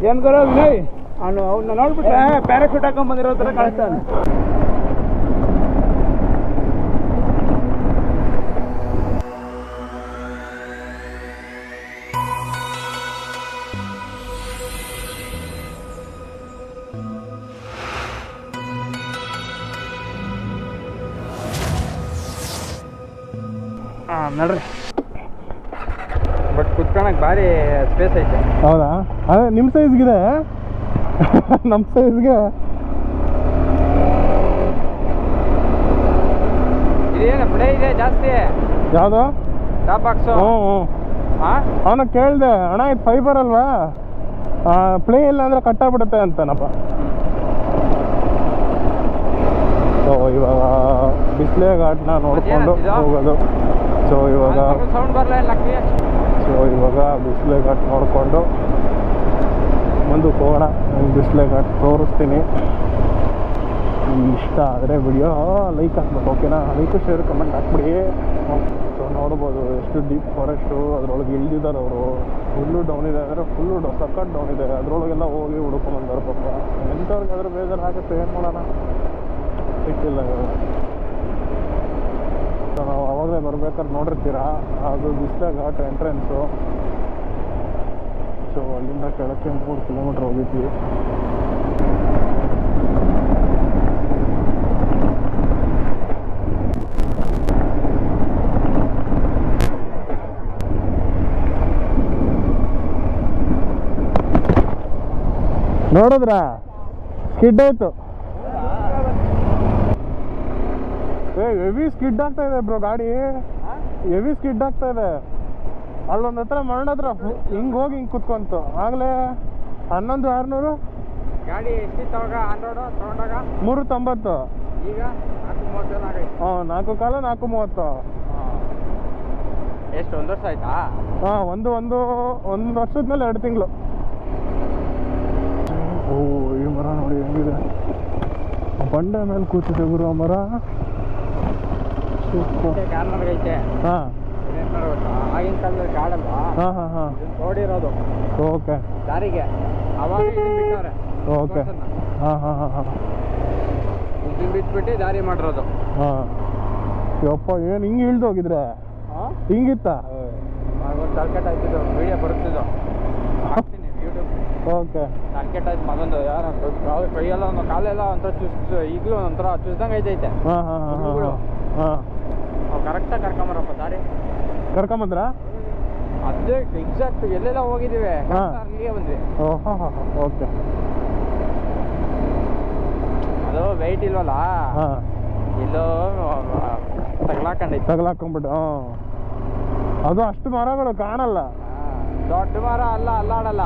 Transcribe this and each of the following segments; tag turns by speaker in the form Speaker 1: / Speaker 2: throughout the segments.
Speaker 1: ಏನ್ ಗುರು ವಿನಯ್ ಅವ್ನ ನೋಡ್ಬಿಟ್ರೆ ಪ್ಯಾರಾಶೂಟ್ ಹಾಕೊಂಡ್ ಬಂದಿರೋ ತರ ಕಾಣಿಸ್ತಾನೆ. ನಡ್ರಿ. ಬಟ್ ಕುತ್ಕೊಳಕ್ ಭಾರಿ ಸ್ಪೇಸ್ ಐತೆ.
Speaker 2: ಹೌದಾ? ಅದೇ ನಿಮ್ಮ ಸೈಜ್ಗಿದೆ. ನಮ್ಮ ಸೈಜ್ಗೆ
Speaker 1: ಇದೇನು ಪ್ಲೇ ಇದೆ ಜಾಸ್ತಿ.
Speaker 2: ಯಾವುದು?
Speaker 1: Top box.
Speaker 2: ಅವನ ಕೇಳಿದೆ, ಅಣ್ಣ ಇದು ಫೈಬರ್ ಅಲ್ವಾ, ಪ್ಲೇ ಇಲ್ಲ ಅಂದರೆ ಕಟ್ಟಾಗ್ಬಿಡುತ್ತೆ ಅಂತನಪ್ಪ. ಸೊ ಇವಾಗ ಬಿಸ್ಲೆ ಘಾಟ್ನ ನೋಡ್ಕೊಂಡು ಹೋಗೋದು. ಸೊ ಇವಾಗ ಬಿಸ್ಲೆ ಘಾಟ್ ನೋಡಿಕೊಂಡು ಮುಂದಕ್ಕೆ ಹೋಗೋಣ. ಬಿಸ್ಲೆ ಘಾಟ್ ತೋರಿಸ್ತೀನಿ. ಇಷ್ಟ ಆದರೆ ವಿಡಿಯೋ ಲೈಕ್ ಹಾಕ್ಬೇಕು, ಓಕೆನಾ? ಲೈಕು ಶೇರ್ ಕಮೆಂಟ್ ಹಾಕ್ಬಿಡಿ. ಸೊ ನೋಡ್ಬೋದು ಎಷ್ಟು ಡೀಪ್ ಫಾರೆಸ್ಟು, ಅದರೊಳಗೆ ಇಳಿದಿದ್ದಾರೆ ಅವರು. ಫುಲ್ಲು ಡೌನ್ ಇದೆ ಅಂದರೆ ಫುಲ್ಲು ಸಖತ್ ಡೌನ್ ಇದೆ. ಅದರೊಳಗೆಲ್ಲ ಹೋಗಿ ಹುಡ್ಕೊಂಬಂದಾರೆ ಪಾಪ. ಎಂಥವ್ರಿಗಾದ್ರೂ ಬೇಜಾರು ಆಗುತ್ತೆ, ಏನು ಮಾಡೋಣ, ಸಿಕ್ಕಿಲ್ಲ ಇವಾಗ. ಸೊ ನಾವು ಅವಾಗಲೇ ಬರ್ಬೇಕಾದ್ರೆ ನೋಡಿರ್ತೀರಾ, ಅದು ಬಿಸ್ಲೆ ಘಾಟ್ ಎಂಟ್ರೆನ್ಸು. ಸೊ ಅಲ್ಲಿಂದ ಕೆಳಕ್ಕೆ 3 ಕಿಲೋಮೀಟ್ರ್ ಹೋಗಿದ್ವಿ. ನೋಡಿದ್ರಾ ಸ್ಕಿಡ್ ಆಯ್ತು. ಹೆವಿ ಸ್ಕಿಡ್ ಆಗ್ತಾ ಇದೆ ಬ್ರೋ ಗಾಡಿ, ಹೆವಿ ಸ್ಕಿಡ್ ಆಗ್ತಾ ಇದೆ. ಅಲ್ಲೊಂದು ಹತ್ರ ಮರಣ ಹತ್ರ ಹಿಂಗೆ ಹೋಗಿ ಹಿಂಗೆ ಕುತ್ಕೊಂತು. ಆಗಲೇ 11,600
Speaker 1: ಗಾಡಿ ಎಷ್ಟಿತ್ತು ಅವಾಗ ಆನ್ ರೋಡ್ ತಗೊಂಡಾಗ?
Speaker 2: 390.
Speaker 1: ಈಗ 430 ಆಗೈತೆ.
Speaker 2: 4 ಕಾಲ 430.
Speaker 1: ಎಷ್ಟು 1 ವರ್ಷ ಆಯ್ತಾ?
Speaker 2: ಒಂದು ವರ್ಷದ ಮೇಲೆ 2 ತಿಂಗಳು. ಓ ಈ ಮರ ನೋಡಿ ಹೆಂಗಿದೆ, ಬಂಡೆ ಮೇಲೆ ಕೂತಿದೆ ಗುರು ಆ ಮರ.
Speaker 1: ಐತೆ.
Speaker 2: ಹಾಂ
Speaker 1: ಆಗಿನ ಕಾಲದಲ್ಲಿ ಕಾಡಲ್ವಾ? ನೋಡಿರೋದು.
Speaker 2: ಓಕೆ.
Speaker 1: ದಾರಿಗೆ ಅವಾಗ ಇದನ್ನ ಬಿಟ್ಟವ್ರೆ.
Speaker 2: ಓಕೆ.
Speaker 1: ಇದನ್ನ ಬಿಟ್ಬಿಟ್ಟು ದಾರಿ ಮಾಡಿರೋದು.
Speaker 2: ಯಪ್ಪ ಏನು ಹಿಂಗೆ ಇಳ್ದೋಗಿದ್ರೆ ಹಿಂಗಿತ್ತ?
Speaker 1: ಒಂದು ತಾಲ್ಕೆಟ್ ಆಯ್ತಿದ್ದು ವಿಡಿಯೋ ಬರುತ್ತಿದ್ದು, ಹಾಕ್ತೀನಿ ಯೂಟ್ಯೂಬ್.
Speaker 2: ಓಕೆ.
Speaker 1: ತಾಲ್ಕೆಟ್ ಆಯ್ತು ಮಗಂದು. ಯಾರು ಕೈಯೆಲ್ಲ ಒಂದು ಕಾಲೆಲ್ಲ ಒಂಥರ ಈಗಲೂ ಒಂಥರ ಚುಸ್ದಂಗೆ ಐತೈತೆ. ಅವ್ರು ಕರೆಕ್ಟಾಗಿ ಕರ್ಕೊಂಬರಪ್ಪ ದಾರಿ.
Speaker 2: ಕರ್ಕೊಂಬಂದ್ರ?
Speaker 1: ಅದೇ ಎಕ್ಸಾಕ್ಟ್ ಎಲ್ಲೆಲ್ಲ ಹೋಗಿದ್ದೀವಿ, ಅಲ್ಲಿಗೆ ಬಂದ್ವಿ.
Speaker 2: ಓಕೆ.
Speaker 1: ಅದು ವೆಯ್ಟ್ ಇಲ್ವಲ್ಲ, ಎಲ್ಲೋ
Speaker 2: ತಗಲಾಕೊಂಡ್ಬಿಟ್ಟು. ಅದು ಅಷ್ಟು ಮರಗಳು ಕಾಣಲ್ಲ.
Speaker 1: ದೊಡ್ಡ ಮರ ಅಲ್ಲಾಡಲ್ಲ.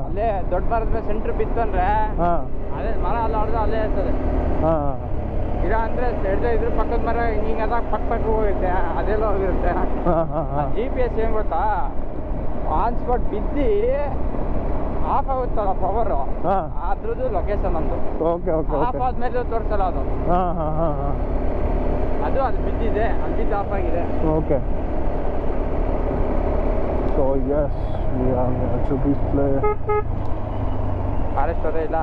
Speaker 1: ಅಲ್ಲೇ ದೊಡ್ಡ ಮರದ ಮೇಲೆ ಸೆಂಟ್ರ್ ಬಿತ್ತಂದ್ರೆ ಅದೇ ಮರ ಅಲ್ಲಾಡ್ದು ಅಲ್ಲೇ ಇರ್ತದೆ. ಗಿಡ ಅಂದ್ರೆ ಇದ್ರ ಪಕ್ಕದ ಮರ ಹಿಂಗ ಪಕ್ಕ ಹೋಗಿರುತ್ತೆ, ಅದೆಲ್ಲ ಹೋಗಿರುತ್ತೆ. GPS ಏನ್ ಗೊತ್ತಾ, ಆನ್ ಸ್ಪಾಟ್ ಬಿದ್ದು ಆಫ್ ಆಗುತ್ತಲ್ಲ ಪವರ್, ಅದ್ರದ್ದು ಲೊಕೇಶನ್ ನಮ್ದು. ಆಫ್ ಆದ್ಮೇಲೆ ತೋರಿಸಲ್ಲ ಅದು. ಅದು ಬಿದ್ದಿದೆ, ಅಲ್ಲಿ ಆಫ್ ಆಗಿದೆ.
Speaker 2: ಓಕೆ. ಸೊ ಎಸ್ ಬಿಸ್ಲೆ
Speaker 1: ಫಾರೆಸ್ಟ್ ಅದೇ ಇಲ್ಲ.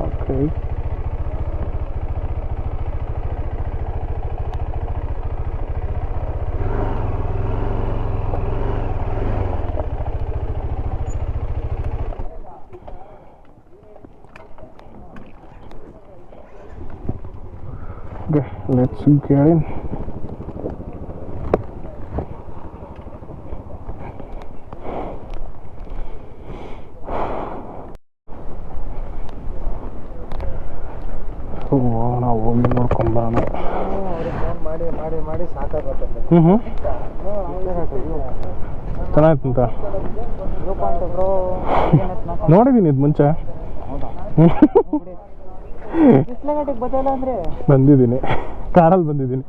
Speaker 2: Okay. Okay, let's get in. ನಾವು ಹೋಗಿ ನೋಡ್ಕೊಂಬರೋಣ.
Speaker 1: ಮಾಡಿ ಸಾಕಾಗುತ್ತೆ.
Speaker 2: ಚೆನ್ನಾಗಿತ್ತಂತ ನೋಡಿದ್ದೀನಿ ಇದು ಮುಂಚೆ. ಬಂದಿದ್ದೀನಿ, ಕಾರಲ್ಲಿ ಬಂದಿದ್ದೀನಿ.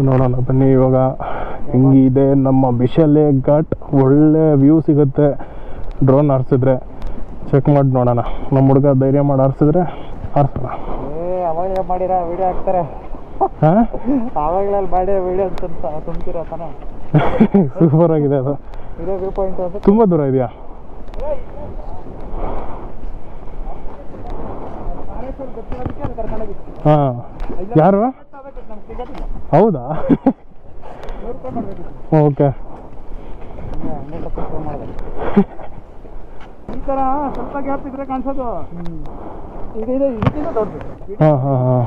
Speaker 2: ನೋಡೋಣ ಬನ್ನಿ. ಇವಾಗ ಹೆಂಗಿದೆ ನಮ್ಮ ಬಿಸಲೆ ಘಾಟ್. ಒಳ್ಳೆ ವ್ಯೂ ಸಿಗುತ್ತೆ ಡ್ರೋನ್ ಹಾರಿಸಿದ್ರೆ. ಚೆಕ್ ಮಾಡಿ ನೋಡೋಣ. ನಮ್ಮ ಹುಡುಗ ಧೈರ್ಯ ಮಾಡಿ ಹಾರಿಸಿದ್ರೆ ಹಾರಿಸೋಣ.
Speaker 1: ಅವಾಗಲೇ ಮಾಡಿರ ವಿಡಿಯೋ ಹಾಕ್ತಾರೆ.
Speaker 2: ಹಾಂ
Speaker 1: ಅವಾಗಲೇ ಮಾಡಿ ವಿಡಿಯೋ ಅಂತ ತುಂಬ್ತಿರೋ ತಾನೆ.
Speaker 2: ಸೂಪರ್ ಆಗಿದೆ ಅದು.
Speaker 1: ಇರೋ ವ್ಯೂ ಪಾಯಿಂಟ್ ಅಂತ
Speaker 2: ತುಂಬ ದೂರ ಇದೆಯಾ? ಹಾಂ ಯಾರು? ಹೌದಾ? ಓಕೆ.
Speaker 1: ಈ ಥರ ಸ್ವಲ್ಪ ಗ್ಯಾಪ್ ಇದ್ರೆ ಕಾಣಿಸೋದು. ಇದಕ್ಕಿಂತ ದೊಡ್ಡದು.
Speaker 2: ಹಾಂ ಹಾಂ ಹಾಂ.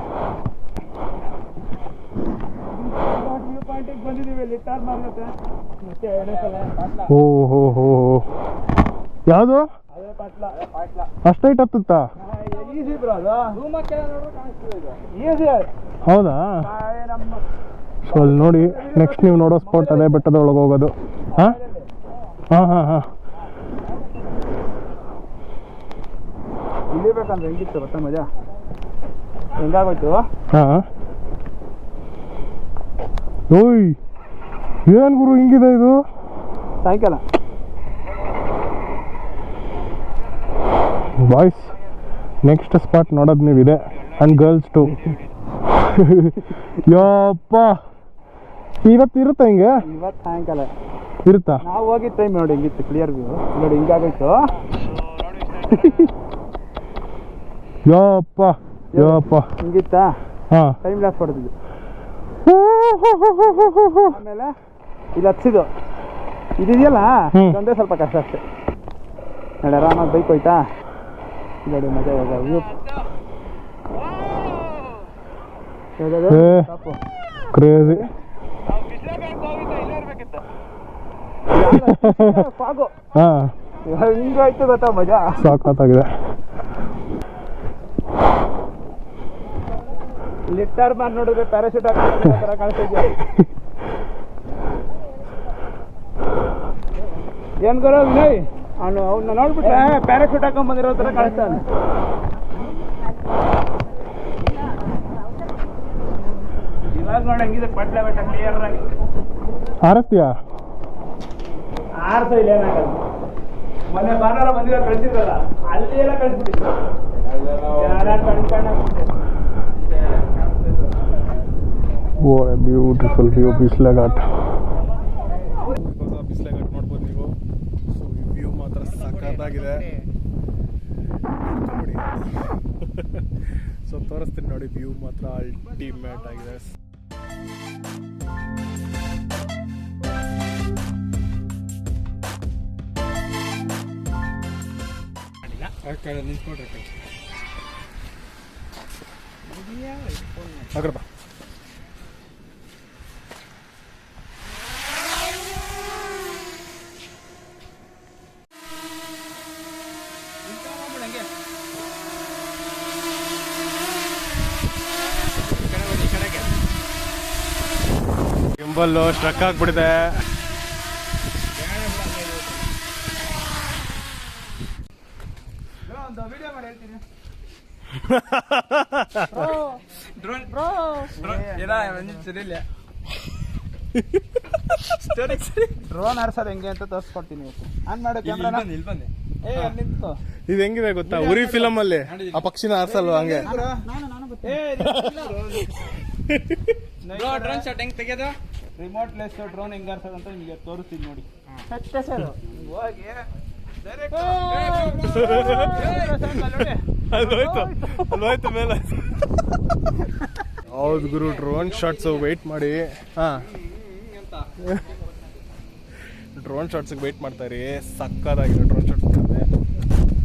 Speaker 1: ವ್ಯೂ ಪಾಯಿಂಟಿಗೆ ಬಂದಿದ್ದೀವಿ. ಲಿಟಾರ್ ಮಾರ್ಗತ್ತೆ ಮತ್ತೆ
Speaker 2: ಓ ಹೋ ಹೋ ಯಾವುದು?
Speaker 1: ಅದೇ ಪಾಟ್ಲ.
Speaker 2: ಅಷ್ಟೈಟ್ ಹತ್ತುತ್ತಾ?
Speaker 1: ಈಸಿ ಬ್ರೋ ಅದು. ರೂಮಕ್ಕೆ ನೋಡ್ರೆ ಕಾಣಿಸ್ತಿದೆ. ಈಸಿ.
Speaker 2: ಹೌದಾ?
Speaker 1: ನಮ್ಮ
Speaker 2: ಸೊ ಅಲ್ಲಿ ನೋಡಿ, ನೆಕ್ಸ್ಟ್ ನೀವು ನೋಡೋ ಸ್ಪಾಟ್ ಅದೇ ಬೆಟ್ಟದ ಒಳಗೆ ಹೋಗೋದು. ಹಾಂ ಹಾಂ ಹಾಂ ಹಾಂ.
Speaker 1: ಇಳಿಬೇಕಂದ್ರೆ ಹೆಂಗಿತ್ತು ಗೊತ್ತಾ ಮಜಾ? ಹೆಂಗಾಗೋಯ್ತು?
Speaker 2: ಹಾಂ. ಓಯ್ ಏನು ಗುರು ಹಿಂಗಿದೆ ಇದು?
Speaker 1: ಸಾಯಂಕಾಲ
Speaker 2: ಬಾಯ್ಸ್ ನೆಕ್ಸ್ಟ್ ಸ್ಪಾಟ್ ನೋಡೋದು ನೀವಿದೆ. And girls to. ಯಪ್ಪ ಇವತ್ತು ಇರುತ್ತಾ ಹಿಂಗೆ?
Speaker 1: ಇವತ್ತು ಸಾಯಂಕಾಲ
Speaker 2: ಇರುತ್ತಾ?
Speaker 1: ನಾವು ಹೋಗಿದ್ದ ಟೈಮ್ ನೋಡಿ ಹೆಂಗಿತ್ತು ಕ್ಲಿಯರ್ ವ್ಯೂ. ನೋಡಿ ಹಿಂಗಾಗೋಯ್ತು.
Speaker 2: ಯಪ್ಪ ಯಪ್ಪ
Speaker 1: ಹಿಂಗಿತ್ತಾ?
Speaker 2: ಹಾಂ.
Speaker 1: ಟೈಮ್ ಲ್ಯಾಪ್ಸ್ ಹೊಡೆದಿದ್ದು. ಆಮೇಲೆ ಇಲ್ಲಿ ಹಚ್ಚಿದ್ದು ಇದೆಯಲ್ಲ, ಇದೊಂದೇ ಸ್ವಲ್ಪ ಕಷ್ಟ ಅಷ್ಟೇ. ನೋಡಿ ಆರಾಮಾಗಿ ಬೈಕ್ ಹೋಯ್ತಾ. ನೋಡಿ ಮಜಾ ವ್ಯೂ.
Speaker 2: ಕ್ರೇಜಿ.
Speaker 1: ಸಾಕು.
Speaker 2: ಹಾಂ
Speaker 1: ಹಿಂಗಾಯ್ತು ಗೊತ್ತಾ ಮಜಾ.
Speaker 2: ಸಾಕಾಗಿದೆ.
Speaker 1: ಲಿಟ್ಟರ್ ಮಾಡಿ ನೋಡಿದ್ರೆ ಪ್ಯಾರಾಶೂಟ್ ಹಾಕಿ ಕಾಣಿಸ್ತಾ ಏನ್ ಗರೋ ವಿನಯ್, ಅವ್ನ ನೋಡ್ಬಿಟ್ರೆ ಪ್ಯಾರಾಶೂಟ್ ಹಾಕೊಂಡ್ ಬಂದಿರೋ ತರ ಕಾಣಿಸ್ತಾನೆ. ಇವಾಗ ನೋಡಿ ಹಂಗಿದೆ ಪಟ್ಲ ಬೆಟ್ಟ ಕ್ಲಿಯರ್ ಆಗಿ.
Speaker 2: ಆರಸ್ತೀಯಾ?
Speaker 1: ಆರ್ಸ ಇಲ್ಲ ಏನಾಗಲ್ಲ. ಮೊನ್ನೆ ಭಾನುವಾರ ಬಂದಿರೋ ಕಳಿಸಿದ್ರಲ್ಲ, ಅಲ್ಲಿ ಎಲ್ಲ ಕಳಿಸ್ಬಿಟ್ಟಿದ್ರು.
Speaker 2: ಓ ಬ್ಯೂಟಿಫುಲ್ ವ್ಯೂ. ಬಿಸ್ಲಘಾಟ್. ಬಿಸ್ಲಘಾಟ್ ನೋಡ್ಬೋದು ನೀವು. ಸೊ ಈ ವ್ಯೂ ಮಾತ್ರ ಸಖತ್ತಾಗಿದೆ. ಸೊ ತೋರಿಸ್ತೀನಿ ನೋಡಿ, ವ್ಯೂ ಮಾತ್ರ ಅಲ್ಟಿಮೇಟ್ ಆಗಿದೆ.
Speaker 1: ನಿಂತ್ಕೊಡ್ರಿ
Speaker 2: ಅಗ್ರಪ್ಪ. ಗಿಂಬಲ್ಲು ಸ್ಟ್ರಕ್ ಆಗ್ಬಿಟ್ಟಿದೆ.
Speaker 1: ವಿಡಿಯೋ ಮಾಡಿ ಹೇಳ್ತೀನಿ. ಡ್ರೋನ್ ಹಾರ್ಸೋದು ಹೆಂಗೆ ಅಂತ ತೋರಿಸ್ಕೊಡ್ತೀನಿ. ಆನ್ ಮಾಡು ಕ್ಯಾಮ್ರಾನ. ನಿಂತು
Speaker 2: ಇದು ಹೆಂಗಿದೆ ಗೊತ್ತಾ, ಉರಿ ಫಿಲಮ್ ಅಲ್ಲಿ ಆ ಪಕ್ಷಿನ ಹಾರ್ಸಲ್ವ ಹಂಗೆ.
Speaker 1: ಡ್ರೋನ್ ಶಾಟ್ ಹೆಂಗ್ ತೆಗೆದು ರಿಮೋಟ್ ಲೆಸ್ ಡ್ರೋನ್ ಹೆಂಗ್ ಹಾರ್ಸೋದು ಅಂತ ನಿಮಗೆ ತೋರಿಸ್ತೀನಿ ನೋಡಿ. ಹೋಗಿ
Speaker 2: ಅಲ್ವಾಯ್ತು ಮೇಲೆ. ಹೌದು ಗುರು, ಡ್ರೋನ್ ಶಾಟ್ಸ್ ವೆಯ್ಟ್ ಮಾಡಿ. ಹಾಂ ಡ್ರೋನ್ ಶಾಟ್ಸಿಗೆ ವೆಯ್ಟ್ ಮಾಡ್ತಾ ಇರಿ. ಸಕ್ಕದಾಗಿದೆ ಡ್ರೋನ್ ಶಾಟ್ಸ್.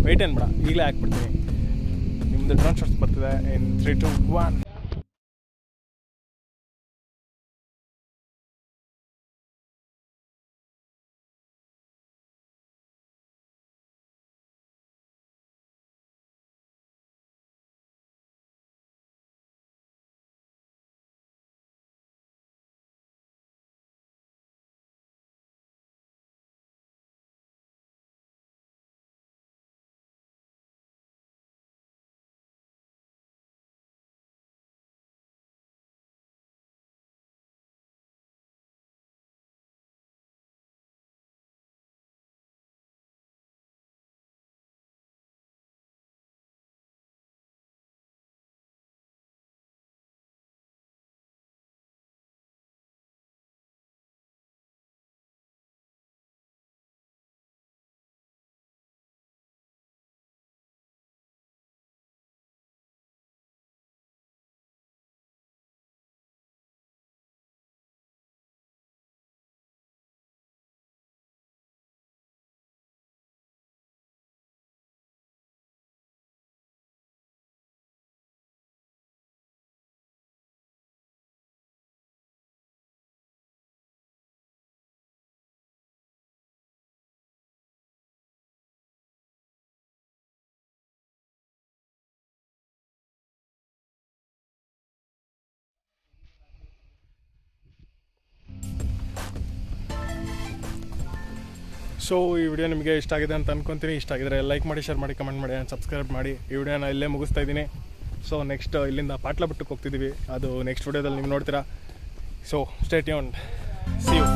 Speaker 2: ವೆಯ್ಟ್ ಏನು ಬೇಡ, ಈಗಲೇ ಹಾಕ್ಬಿಡ್ತೀನಿ. ನಿಮ್ಮದು ಡ್ರೋನ್ ಶಾಟ್ಸ್ ಬರ್ತಿದೆ ಇನ್ 3, 2, 1. ಸೊ ಈ ವಿಡಿಯೋ ನಿಮಗೆ ಇಷ್ಟ ಆಗಿದೆ ಅಂತ ಅನ್ಕೊತೀನಿ. ಇಷ್ಟ ಆಗಿದ್ರೆ ಲೈಕ್ ಮಾಡಿ, ಶೇರ್ ಮಾಡಿ, ಕಮೆಂಟ್ ಮಾಡಿ, ಸಬ್ಸ್ಕ್ರೈಬ್ ಮಾಡಿ. ಈ ವಿಡಿಯೋನ ಇಲ್ಲೇ ಮುಗಿಸ್ತಾ ಇದ್ದೀನಿ. ಸೊ ನೆಕ್ಸ್ಟ್ ಇಲ್ಲಿಂದ ಪಾಟ್ಲ ಬಿಟ್ಟಕ್ಕೆ ಹೋಗ್ತಿದ್ದೀವಿ. ಅದು ನೆಕ್ಸ್ಟ್ ವಿಡಿಯೋದಲ್ಲಿ ನೀವು ನೋಡ್ತೀರಾ. So stay tuned. See you.